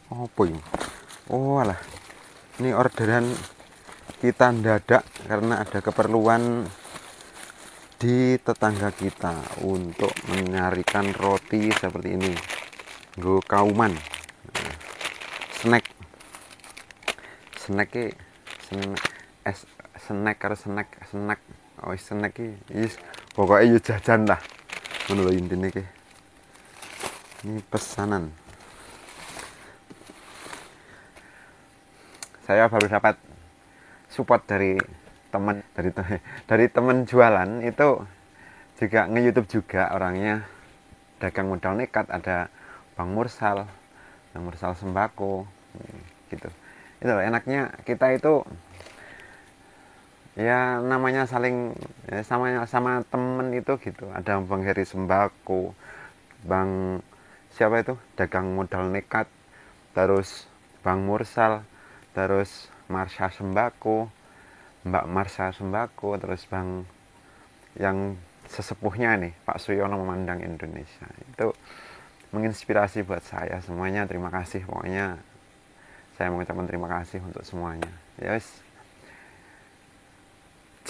Apa ini? Oh alah, ini orderan kita mendadak karena ada keperluan di tetangga kita untuk menyarikan roti seperti ini. Nggo kauman. Snack. Snack snack es snack karo snack. Oh, snack iki pokoknya yo jajan lah. Ngono lho intine iki. Ini pesanan. Saya baru dapat support dari teman dari teman jualan itu juga nge-YouTube juga orangnya dagang modal nekat, ada Bang Mursal sembako gitu. Itu enaknya kita itu ya namanya saling sama temen itu gitu. Ada Bang Heri sembako, Bang siapa itu dagang modal nekat, terus Bang Mursal, terus Marsha sembako, Mbak Marsha sembako, terus Bang yang sesepuhnya nih Pak Suyono memandang Indonesia. Itu menginspirasi buat saya semuanya. Terima kasih, pokoknya saya mengucapkan terima kasih untuk semuanya. Yes,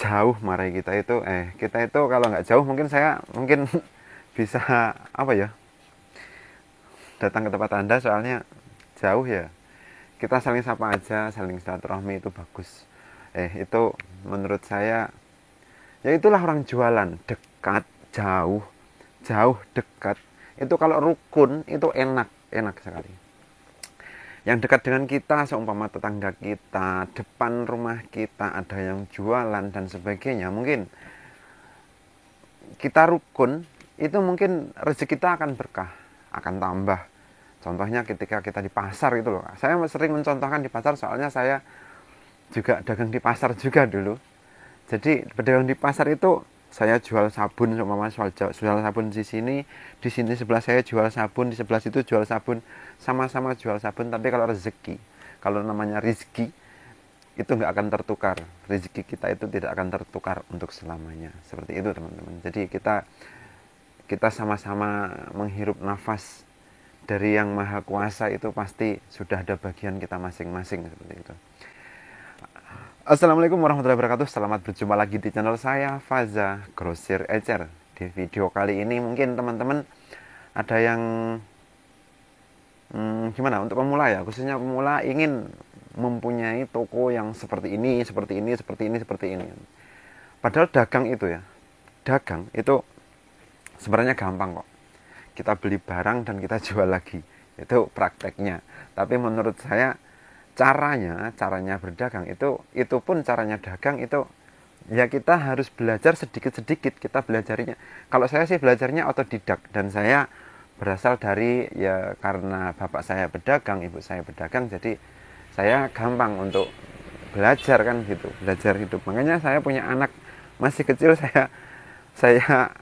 jauh marai kita itu kalau nggak jauh mungkin saya bisa apa ya, datang ke tempat Anda, soalnya jauh ya. Kita saling sapa aja, saling silaturahmi itu bagus. Itu menurut saya ya itulah orang jualan, dekat, jauh, jauh, dekat. Itu kalau rukun itu enak sekali. Yang dekat dengan kita seumpama tetangga kita, depan rumah kita ada yang jualan dan sebagainya, mungkin kita rukun, itu mungkin rezeki kita akan berkah, akan tambah. Contohnya ketika kita di pasar itu loh. Saya sering mencontohkan di pasar, soalnya saya juga dagang di pasar juga dulu. Jadi pedagang di pasar itu saya jual sabun, seumpama jual sabun di sini sebelah saya jual sabun, di sebelah situ jual sabun, sama-sama jual sabun. Tapi kalau rezeki, kalau namanya rizki, itu nggak akan tertukar. Rezeki kita itu tidak akan tertukar untuk selamanya. Seperti itu teman-teman. Jadi kita sama-sama menghirup nafas dari yang maha kuasa, itu pasti sudah ada bagian kita masing-masing seperti itu. Assalamualaikum warahmatullahi wabarakatuh. Selamat berjumpa lagi di channel saya, Faza Grosir Ecer. Di video kali ini mungkin teman-teman ada yang gimana, untuk pemula ya, khususnya pemula ingin mempunyai toko yang seperti ini. Padahal dagang itu sebenarnya gampang kok. Kita beli barang dan kita jual lagi, itu prakteknya. Tapi menurut saya caranya berdagang itu pun caranya dagang itu ya kita harus belajar sedikit-sedikit. Kita belajarnya, kalau saya sih belajarnya otodidak, dan saya berasal dari ya karena bapak saya pedagang, ibu saya pedagang, jadi saya gampang untuk belajar kan gitu, belajar hidup. Makanya saya punya anak masih kecil, saya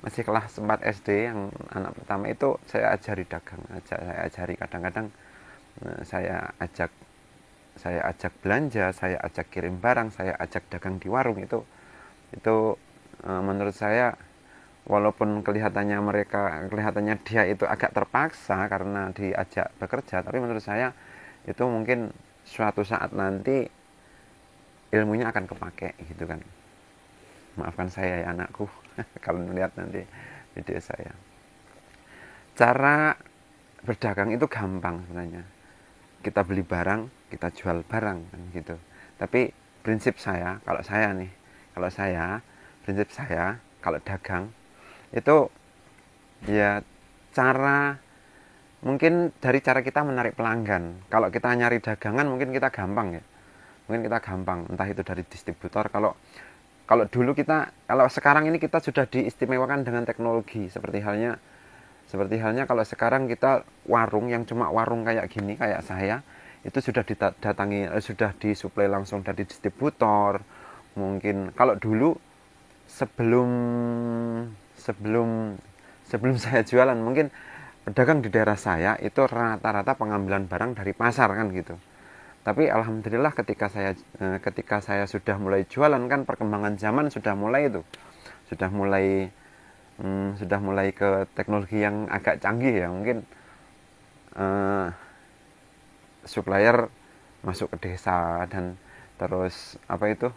masih kelas 4 SD, yang anak pertama itu saya ajari dagang, saya ajari kadang-kadang saya ajak belanja, saya ajak kirim barang, saya ajak dagang di warung. Itu menurut saya, walaupun kelihatannya dia itu agak terpaksa karena diajak bekerja, tapi menurut saya itu mungkin suatu saat nanti ilmunya akan kepake gitu kan. Maafkan saya ya anakku kalau melihat nanti video saya. Cara berdagang itu gampang sebenarnya. Kita beli barang, kita jual barang kan gitu. Tapi prinsip saya, prinsip saya kalau dagang itu ya mungkin dari cara kita menarik pelanggan. Kalau kita nyari dagangan mungkin kita gampang ya. Entah itu dari distributor. Kalau sekarang ini kita sudah diistimewakan dengan teknologi, seperti halnya kalau sekarang kita warung yang cuma warung kayak gini, kayak saya, itu sudah sudah disuplai langsung dari distributor. Mungkin kalau dulu sebelum sebelum sebelum saya jualan, mungkin pedagang di daerah saya itu rata-rata pengambilan barang dari pasar kan gitu. Tapi alhamdulillah ketika saya sudah mulai jualan, kan perkembangan zaman sudah mulai sudah mulai ke teknologi yang agak canggih ya. Mungkin supplier masuk ke desa, dan terus apa itu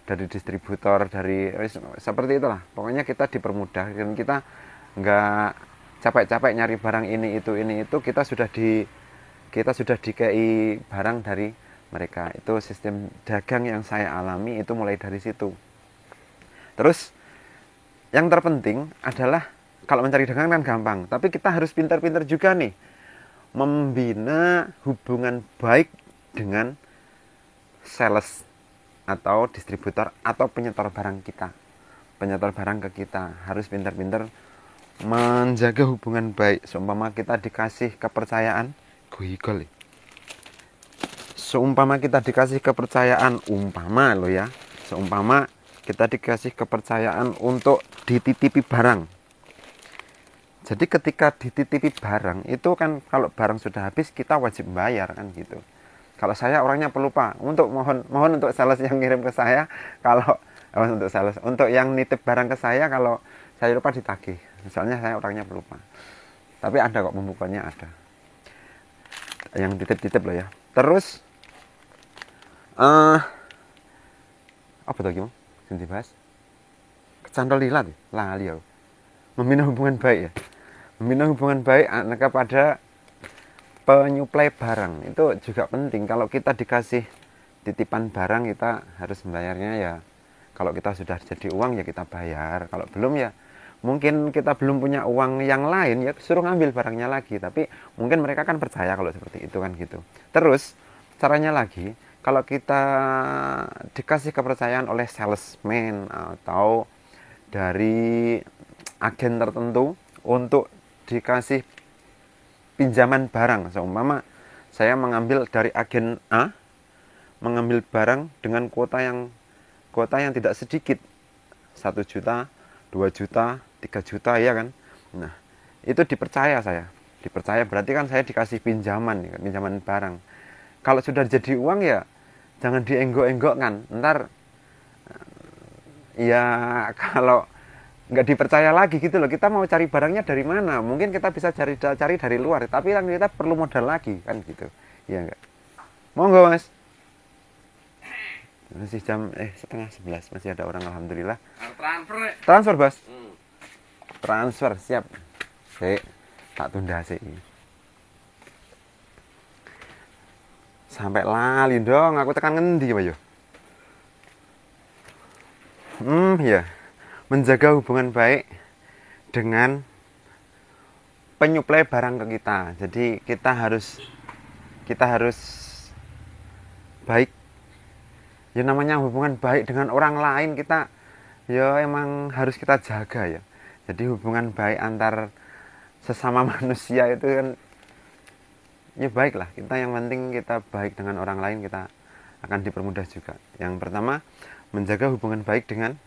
dari distributor, dari seperti itulah. Pokoknya kita dipermudah dan kita nggak capek-capek nyari barang ini itu, kita sudah dikei barang dari mereka. Itu sistem dagang yang saya alami, itu mulai dari situ. Terus yang terpenting adalah kalau mencari dagangan kan gampang, tapi kita harus pintar-pintar juga nih membina hubungan baik dengan sales atau distributor atau penyetor barang kita. Penyetor barang ke kita harus pintar-pintar menjaga hubungan baik. Seumpama kita dikasih kepercayaan, seumpama kita dikasih kepercayaan, seumpama kita dikasih kepercayaan untuk dititipi barang. Jadi ketika dititipi barang itu kan, kalau barang sudah habis kita wajib bayar kan gitu. Kalau saya orangnya pelupa, mohon untuk sales yang ngirim ke saya, kalau untuk yang nitip barang ke saya, kalau saya lupa ditagih. Misalnya saya orangnya pelupa. Tapi ada kok pembukanya, ada. Yang titip-titip loh ya. Terus apa tuh gimana? Sing dibahas. Kecantol lilat, lali aku. Membina hubungan baik ya. Membina hubungan baik kepada penyuplai barang itu juga penting. Kalau kita dikasih titipan barang, kita harus membayarnya ya. Kalau kita sudah jadi uang ya kita bayar. Kalau belum ya mungkin kita belum punya uang yang lain, ya suruh ngambil barangnya lagi. Tapi mungkin mereka kan percaya kalau seperti itu kan gitu. Terus caranya lagi, kalau kita dikasih kepercayaan oleh salesman atau dari agen tertentu untuk dikasih pinjaman barang, seumpama saya mengambil dari agen A, mengambil barang dengan kuota yang tidak sedikit, 1 juta, 2 juta, 3 juta ya kan. Nah, itu dipercaya saya. Dipercaya berarti kan saya dikasih pinjaman barang. Kalau sudah jadi uang ya jangan dienggok-enggokkan. Ntar ya kalau nggak dipercaya lagi gitu loh, kita mau cari barangnya dari mana, mungkin kita bisa cari dari luar, tapi kan kita perlu modal lagi kan gitu ya. Enggak, monggo mas, masih jam 10:30, masih ada orang, alhamdulillah. Transfer bos. Transfer siap. Tak tunda sih sampai lali dong, aku tekan ngendi Pak yo. Ya, menjaga hubungan baik dengan penyuplai barang ke kita. Jadi kita harus baik. Ya namanya hubungan baik dengan orang lain, kita ya emang harus kita jaga ya. Jadi hubungan baik antar sesama manusia itu kan ya baik lah. Kita yang penting kita baik dengan orang lain, kita akan dipermudah juga. Yang pertama, menjaga hubungan baik dengan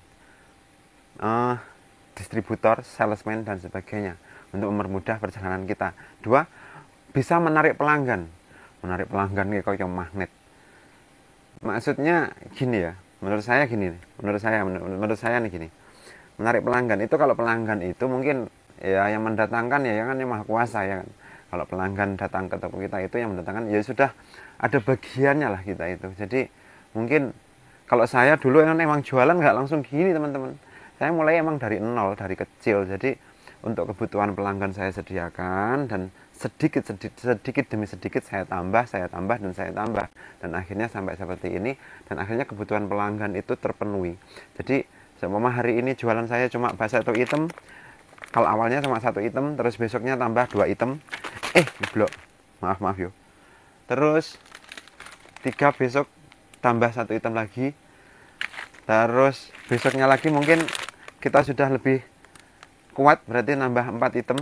distributor, salesman dan sebagainya untuk mempermudah perjalanan kita. 2, bisa menarik pelanggan. Menarik pelanggan kayak magnet. Maksudnya gini ya, menurut saya nih gini. Menarik pelanggan itu, kalau pelanggan itu mungkin ya yang mendatangkan ya kan yang maha kuasa ya kan. Kalau pelanggan datang ke toko kita, itu yang mendatangkan ya sudah ada bagiannya lah kita itu. Jadi mungkin kalau saya dulu emang jualan nggak langsung gini teman-teman. Saya mulai emang dari nol, dari kecil. Jadi untuk kebutuhan pelanggan saya sediakan, dan sedikit demi sedikit saya tambah dan akhirnya sampai seperti ini, dan akhirnya kebutuhan pelanggan itu terpenuhi. Jadi seumpama hari ini jualan saya cuma satu item, kalau awalnya cuma 1 item, terus besoknya tambah 2 item, blok, maaf yo, terus 3 besok tambah 1 item lagi, terus besoknya lagi mungkin kita sudah lebih kuat, berarti nambah 4 item.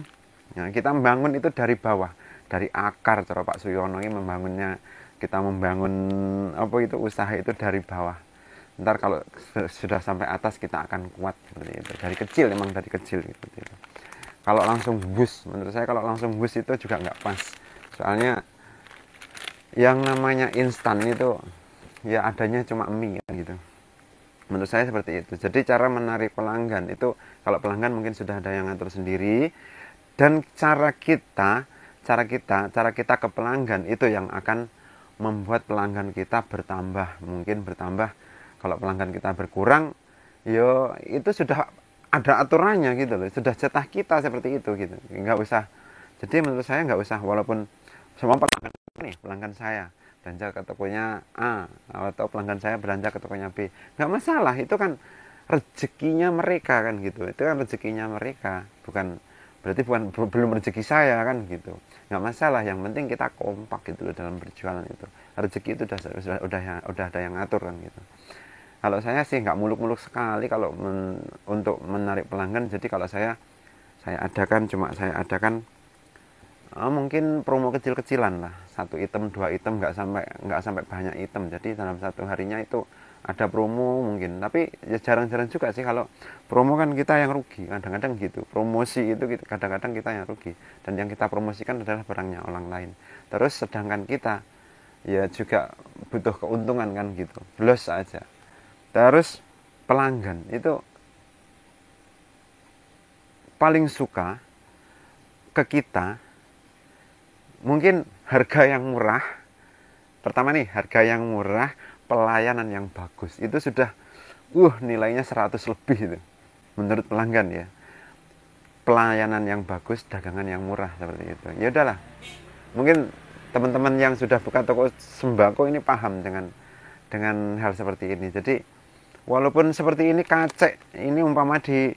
Nah, kita membangun itu dari bawah, dari akar. Cara Pak Suyono ini kita membangun usaha itu dari bawah. Ntar kalau sudah sampai atas kita akan kuat seperti itu. Dari kecil, emang dari kecil seperti itu. Kalau langsung bus, menurut saya kalau langsung bus itu juga nggak pas. Soalnya yang namanya instan itu ya adanya cuma mie gitu. Menurut saya seperti itu. Jadi cara menarik pelanggan itu, kalau pelanggan mungkin sudah ada yang ngatur sendiri, dan cara kita cara kita ke pelanggan itu yang akan membuat pelanggan kita bertambah. Mungkin bertambah, kalau pelanggan kita berkurang, yo itu sudah ada aturannya gitu loh, sudah jatah kita seperti itu gitu, nggak usah. Jadi menurut saya nggak usah, walaupun semua pelanggan saya belanja ke tokonya A atau pelanggan saya belanja ke tokonya B, nggak masalah, itu kan rezekinya mereka kan gitu, itu kan rezekinya mereka, bukan berarti belum rezeki saya kan gitu, nggak masalah, yang penting kita kompak gitu loh dalam berjualan itu. Rezeki itu udah ada yang ngatur kan gitu. Kalau saya sih nggak muluk-muluk sekali kalau untuk menarik pelanggan. Jadi kalau saya adakan mungkin promo kecil-kecilan lah, 1 item 2 item, nggak sampai banyak item. Jadi dalam satu harinya itu ada promo mungkin, tapi ya jarang-jarang juga sih kalau promo, kan kita yang rugi kadang-kadang gitu. Promosi itu kadang-kadang kita yang rugi, dan yang kita promosikan adalah barangnya orang lain. Terus sedangkan kita ya juga butuh keuntungan kan gitu, los aja. Terus pelanggan itu paling suka ke kita mungkin harga yang murah. Pertama nih, harga yang murah, pelayanan yang bagus, itu sudah nilainya 100 lebih itu menurut pelanggan ya. Pelayanan yang bagus, dagangan yang murah, seperti itu. Ya udahlah, mungkin teman-teman yang sudah buka toko sembako ini paham dengan hal seperti ini. Jadi walaupun seperti ini kacek, ini umpama di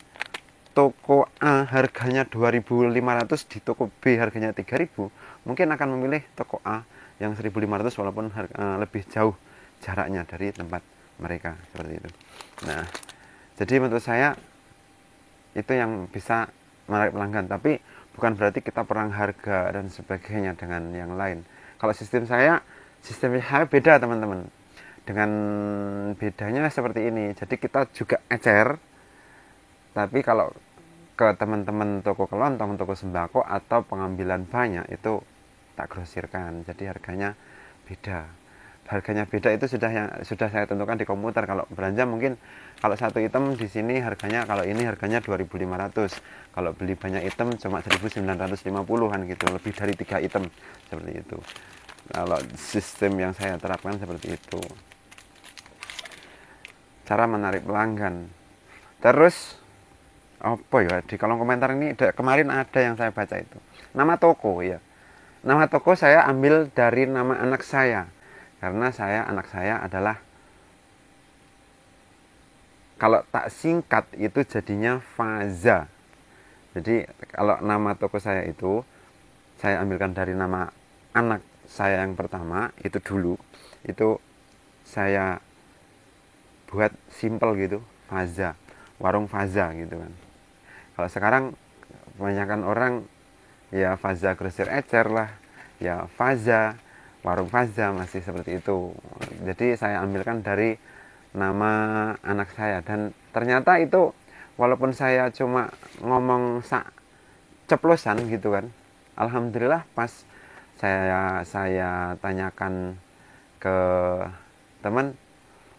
toko A harganya 2.500, di toko B harganya 3.000, mungkin akan memilih toko A yang 1.500 walaupun lebih jauh jaraknya dari tempat mereka, seperti itu. Nah, jadi menurut saya itu yang bisa menarik pelanggan, tapi bukan berarti kita perang harga dan sebagainya dengan yang lain. Kalau sistem saya beda teman-teman. Dengan bedanya seperti ini. Jadi kita juga ecer, tapi kalau ke teman-teman toko kelontong, toko sembako atau pengambilan banyak, itu tak grosirkan. Jadi harganya beda. Harganya beda itu sudah saya tentukan di komputer. Kalau belanja mungkin kalau 1 item di sini harganya, kalau ini harganya 2.500. Kalau beli banyak item cuma 1.950-an gitu, lebih dari 3 item, seperti itu. Kalau sistem yang saya terapkan seperti itu. Cara menarik pelanggan. Terus apa ya, di kolom komentar ini kemarin ada yang saya baca itu nama toko ya. Nama toko saya ambil dari nama anak saya, karena anak saya adalah, kalau tak singkat itu jadinya Faza. Jadi kalau nama toko saya itu saya ambilkan dari nama anak saya yang pertama itu dulu, itu saya buat simple gitu, Faza, warung Faza gitu kan. Kalau sekarang kebanyakan orang ya Faza grosir ecer lah, ya Faza, warung Faza, masih seperti itu. Jadi saya ambilkan dari nama anak saya, dan ternyata itu walaupun saya cuma ngomong ceplosan gitu kan, alhamdulillah pas saya tanyakan ke teman,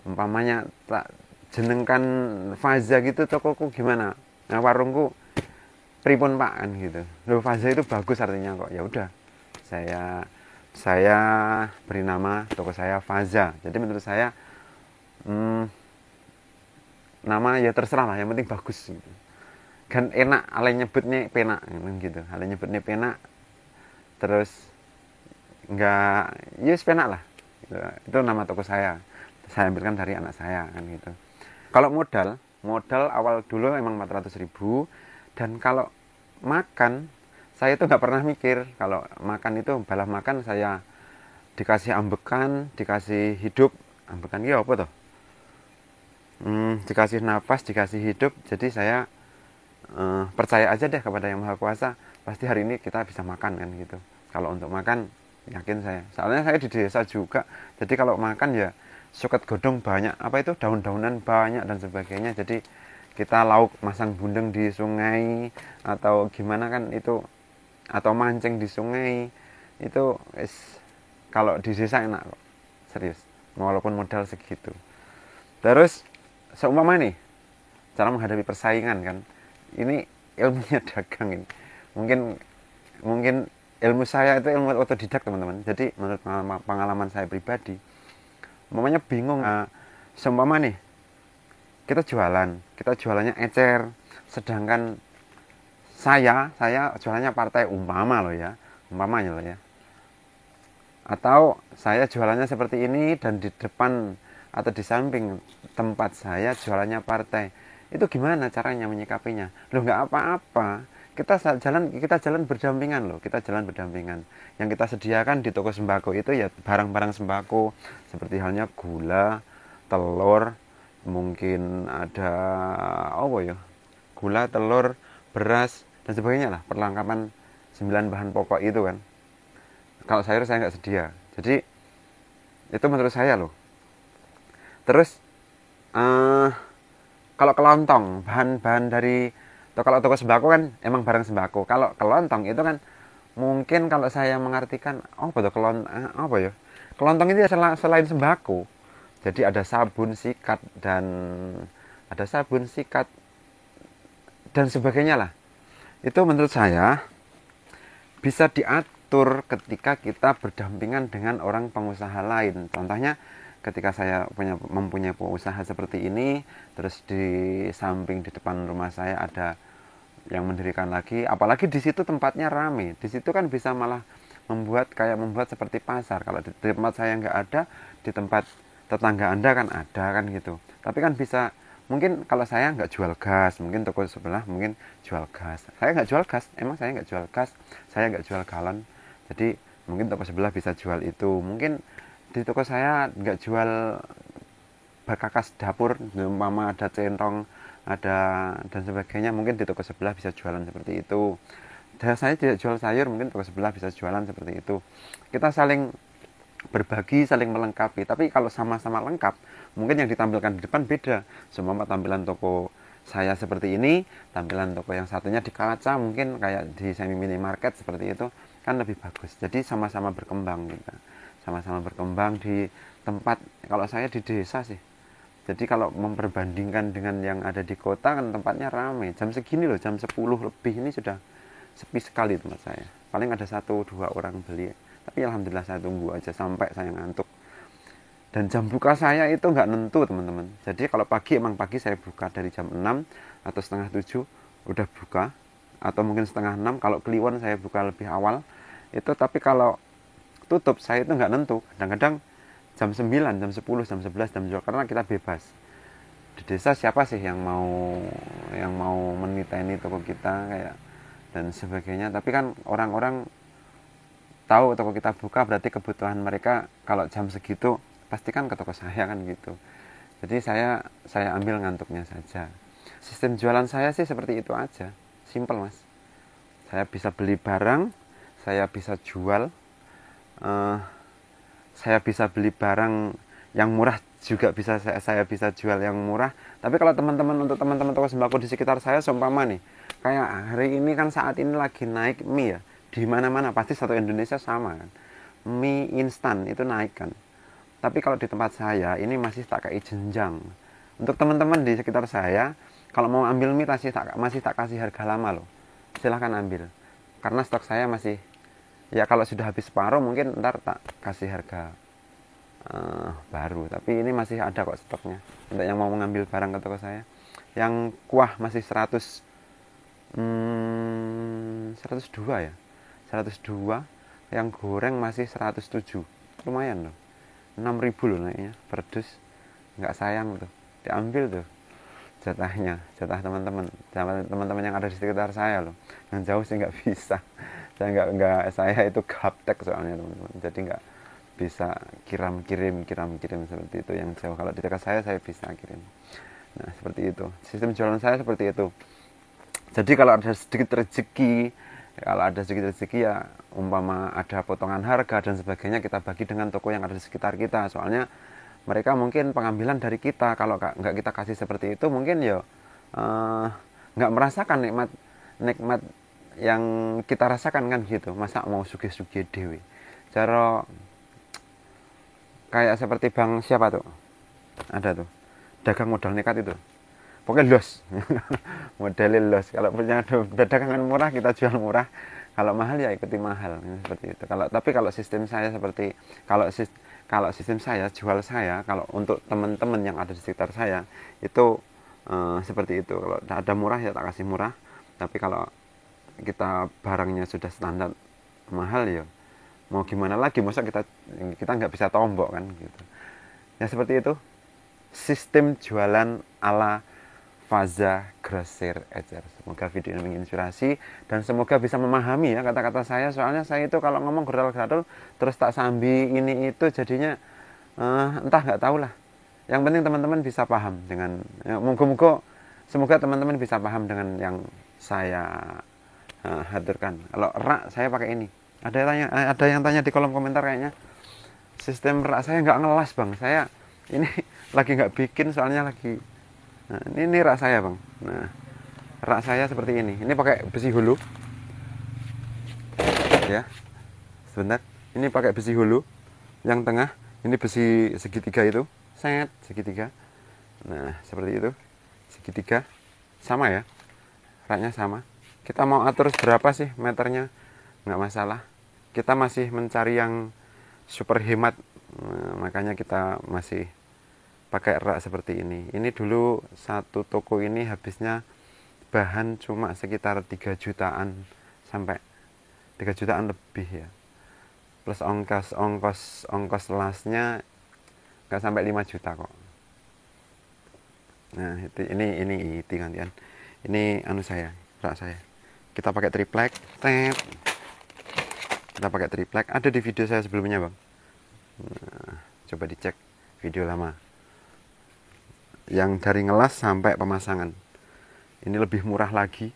umpamanya tak jenengkan Faza gitu, tokoku gimana, nah warungku pripun pak kan gitu. Loh, Faza itu bagus artinya kok. Ya udah, saya beri nama toko saya Faza. Jadi menurut saya nama ya terserah lah, yang penting bagus gitu. Kan enak, alay nyebutnya penak gitu, alay nyebutnya penak, terus enggak, yes penak lah gitu. Itu nama toko saya ambilkan dari anak saya kan gitu. Kalau modal awal dulu emang 400.000. Dan kalau makan, saya itu nggak pernah mikir. Kalau makan itu balah makan, saya dikasih ambekan, dikasih hidup. Ambekan ya apa tuh? Dikasih nafas, dikasih hidup. Jadi saya percaya aja deh kepada Yang Maha Kuasa, pasti hari ini kita bisa makan kan gitu. Kalau untuk makan yakin saya, soalnya saya di desa juga. Jadi kalau makan ya suket godong banyak, apa itu daun-daunan banyak dan sebagainya. Jadi kita lauk masang bundeng di sungai atau gimana kan itu, atau mancing di sungai itu kalau di desa enak kok, serius, walaupun modal segitu. Terus seumpama nih cara menghadapi persaingan kan, ini ilmunya dagang ini, mungkin ilmu saya itu ilmu otodidak teman-teman. Jadi menurut pengalaman saya pribadi, umpamanya bingung, seumpama nih kita jualannya ecer, sedangkan saya jualannya partai, umpamanya loh ya, atau saya jualannya seperti ini dan di depan atau di samping tempat saya jualannya partai, itu gimana caranya menyikapinya? Loh, nggak apa-apa, kita jalan berdampingan loh, kita jalan berdampingan. Yang kita sediakan di toko sembako itu ya barang-barang sembako seperti halnya gula, telur, mungkin ada apa ya, gula, telur, beras dan sebagainya lah, perlengkapan 9 bahan pokok itu kan. Kalau sayur saya nggak sedia, jadi itu menurut saya loh. Terus kalau kelontong, bahan-bahan dari, atau kalau toko sembako kan emang barang sembako. Kalau kelontong itu kan mungkin kalau saya mengartikan, apa ya, kelontong itu selain sembako, jadi ada sabun sikat dan sebagainya lah. Itu menurut saya bisa diatur ketika kita berdampingan dengan orang pengusaha lain. Contohnya ketika saya mempunyai usaha seperti ini, terus di samping di depan rumah saya ada yang mendirikan lagi, apalagi di situ tempatnya rame, di situ kan bisa malah membuat seperti pasar. Kalau di tempat saya nggak ada, di tempat tetangga Anda kan ada kan gitu. Tapi kan bisa, mungkin kalau saya nggak jual gas, mungkin toko sebelah mungkin jual gas. Saya nggak jual gas, saya nggak jual gas, saya nggak jual galon. Jadi mungkin toko sebelah bisa jual itu. Mungkin di toko saya nggak jual berkakas dapur, umpama ada centong, ada dan sebagainya, mungkin di toko sebelah bisa jualan seperti itu. Dan saya tidak jual sayur, mungkin toko sebelah bisa jualan seperti itu. Kita saling berbagi, saling melengkapi. Tapi kalau sama-sama lengkap, mungkin yang ditampilkan di depan beda. Semua tampilan toko saya seperti ini, tampilan toko yang satunya di kaca, mungkin kayak di semi minimarket seperti itu, kan lebih bagus. Jadi sama-sama berkembang gitu. Sama-sama berkembang di tempat. Kalau saya di desa sih, jadi kalau memperbandingkan dengan yang ada di kota kan tempatnya ramai. Jam segini loh, jam 10 lebih ini sudah sepi sekali tempat saya. Paling ada 1-2 orang beli. Tapi alhamdulillah saya tunggu aja sampai saya ngantuk. Dan jam buka saya itu nggak nentu teman-teman. Jadi kalau pagi, emang pagi saya buka dari jam 6 atau setengah 7 udah buka. Atau mungkin setengah 6, kalau kliwon saya buka lebih awal. Itu tapi kalau tutup saya itu nggak nentu. Kadang-kadang jam 9, jam 10, jam 11, jam 12, karena kita bebas. Di desa siapa sih yang mau meniteni toko kita kayak dan sebagainya. Tapi kan orang-orang tahu toko kita buka, berarti kebutuhan mereka kalau jam segitu pastikan ke toko saya kan gitu. Jadi saya ambil ngantuknya saja. Sistem jualan saya sih seperti itu aja. Simple mas. Saya bisa beli barang, saya bisa jual, saya bisa beli barang yang murah juga bisa, saya bisa jual yang murah. Tapi kalau untuk teman-teman toko sembako di sekitar saya, seumpama nih, kayak hari ini kan saat ini lagi naik mie ya, di mana-mana pasti satu Indonesia sama kan, mie instan itu naik kan. Tapi kalau di tempat saya ini masih tak kayak jenjang. Untuk teman-teman di sekitar saya, kalau mau ambil mie masih tak kasih harga lama loh. Silahkan ambil, karena stok saya masih, ya kalau sudah habis separuh mungkin ntar tak kasih harga baru. Tapi ini masih ada kok stoknya untuk yang mau mengambil barang ke toko saya. Yang kuah masih 102 ya, 102. Yang goreng masih 107, lumayan loh, 6.000 loh naiknya per dus. Nggak sayang tuh, diambil tuh jatah teman-teman yang ada di sekitar saya loh. Yang jauh sih nggak bisa, saya itu gaptek soalnya teman-teman, jadi nggak bisa kirim seperti itu yang jauh. Kalau di dekat saya bisa kirim. Nah seperti itu sistem jualan saya, seperti itu. Jadi kalau ada sedikit rezeki ya, umpama ada potongan harga dan sebagainya, kita bagi dengan toko yang ada di sekitar kita. Soalnya mereka mungkin pengambilan dari kita, kalau nggak kita kasih seperti itu, mungkin ya nggak merasakan nikmat yang kita rasakan kan gitu. Masa mau sugih-sugih dewe cara kayak seperti bang siapa tuh, ada tuh dagang modal nekat itu, pokoknya los modelnya los. Kalau punya dagangan murah kita jual murah, Kalau mahal ya ikuti mahal, seperti itu. Kalau sistem saya seperti kalau kalau sistem saya jual saya, kalau untuk teman-teman yang ada di sekitar saya itu seperti itu. Kalau ada murah ya tak kasih murah, tapi kalau kita barangnya sudah standar mahal ya mau gimana lagi, masa kita nggak bisa tombok kan gitu ya. Seperti itu sistem jualan ala Faza Grosir Ecer. Semoga video ini menginspirasi dan semoga bisa memahami ya kata-kata saya. Soalnya saya itu kalau ngomong gradal-gradal terus tak sambi ini itu jadinya entah nggak tahu lah. Yang penting teman-teman bisa paham dengan ya, semoga teman-teman bisa paham dengan yang saya haturkan. Kalau rak saya pakai ini. Ada yang tanya di kolom komentar kayaknya sistem rak saya nggak ngelas bang. Saya ini lagi nggak bikin soalnya lagi. Nah, ini rak saya bang. Nah, rak saya seperti ini. Ini pakai besi hulu. Ya, sebentar. Ini pakai besi hulu. Yang tengah ini besi segitiga itu. Set segitiga. Nah, seperti itu. Segitiga. Sama ya. Raknya sama. Kita mau atur berapa sih meternya? Nggak masalah. Kita masih mencari yang super hemat. Nah, makanya kita masih pakai rak seperti ini. Ini dulu satu toko ini habisnya bahan cuma sekitar 3 jutaan sampai 3 jutaan lebih ya. Plus ongkos lasnya nggak sampai 5 juta kok. Nah, ini gantian. Ini anu saya, rak saya. Kita pakai triplek, tet. Kita pakai triplek. Ada di video saya sebelumnya, Bang. Nah, coba dicek video lama. Yang dari ngelas sampai pemasangan. Ini lebih murah lagi.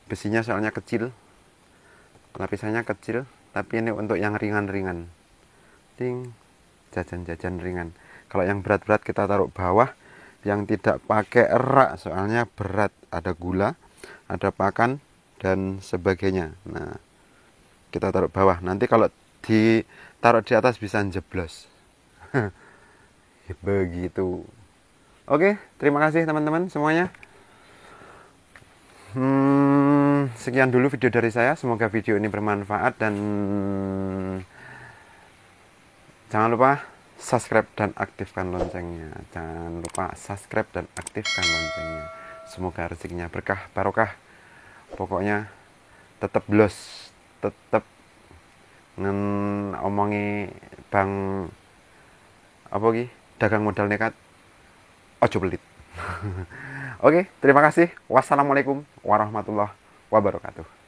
Besinya soalnya kecil. Lapisannya kecil, tapi ini untuk yang ringan-ringan. Ting, jajan-jajan ringan. Kalau yang berat-berat kita taruh bawah. Yang tidak pakai rak soalnya berat. Ada gula, ada pakan, dan sebagainya. Nah, kita taruh bawah. Nanti kalau ditaruh di atas bisa jeblos. Begitu. Oke, terima kasih teman-teman semuanya. Sekian dulu video dari saya. Semoga video ini bermanfaat dan jangan lupa subscribe dan aktifkan loncengnya. Jangan lupa subscribe dan aktifkan loncengnya. Semoga rezekinya berkah, barokah. Pokoknya tetap blos, tetap ngomongi bang apa ki dagang modal nekat ojo pelit. Oke, terima kasih. Wassalamualaikum warahmatullahi wabarakatuh.